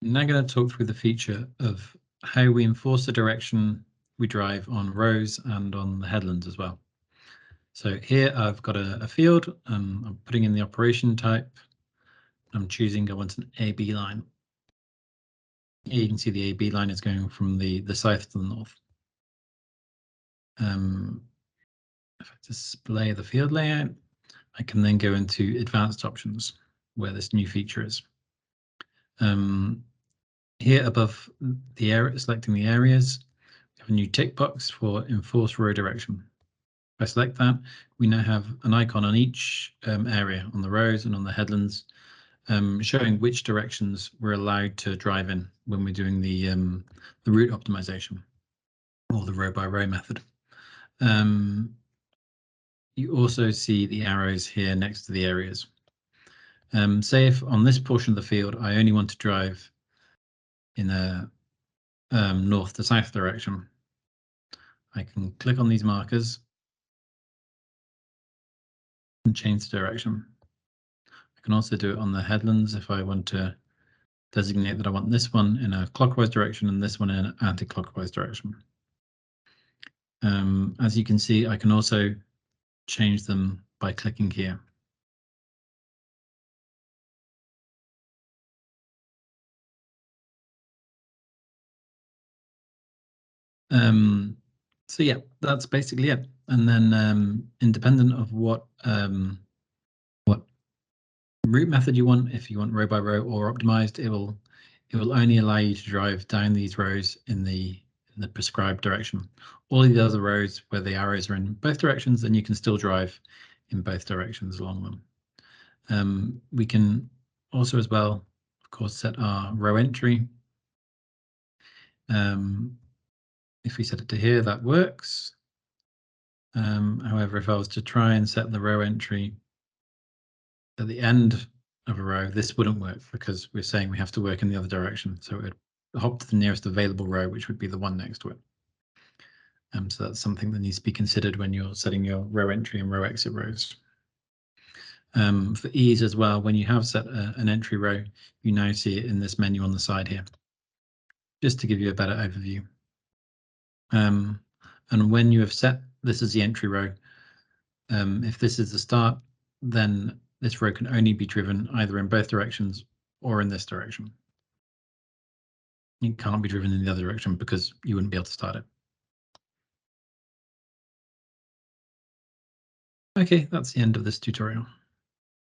I'm now going to talk through the feature of how we enforce the direction we drive on rows and on the headlands as well. So here I've got a field, I'm putting in the operation type. I'm choosing I want an AB line. Here you can see the AB line is going from the south to the north. If I display the field layout, I can then go into advanced options where this new feature is. Here above the area, selecting the areas, we have a new tick box for enforce row direction. If I select that, we now have an icon on each area, on the rows and on the headlands, showing which directions we're allowed to drive in when we're doing the route optimization or the row by row method. You also see the arrows here next to the areas. Say if on this portion of the field I only want to drive in a north to south direction, I can click on these markers and change the direction. I can also do it on the headlands if I want to designate that I want this one in a clockwise direction and this one in an anti-clockwise direction. As you can see, I can also change them by clicking here. So yeah, that's basically it. And then independent of what route method you want, if you want row by row or optimized, it will only allow you to drive down these rows in the prescribed direction. All of the other rows where the arrows are in both directions, then you can still drive in both directions along them. We can also as well, of course, set our row entry. If we set it to here, that works. However, if I was to try and set the row entry at the end of a row, this wouldn't work because we're saying we have to work in the other direction. So it would hop to the nearest available row, which would be the one next to it. So that's something that needs to be considered when you're setting your row entry and row exit rows. For ease as well, when you have set an entry row, you now see it in this menu on the side here, just to give you a better overview. And when you have set this as the entry row, if this is the start, then this row can only be driven either in both directions or in this direction. It can't be driven in the other direction because you wouldn't be able to start it. Okay, that's the end of this tutorial.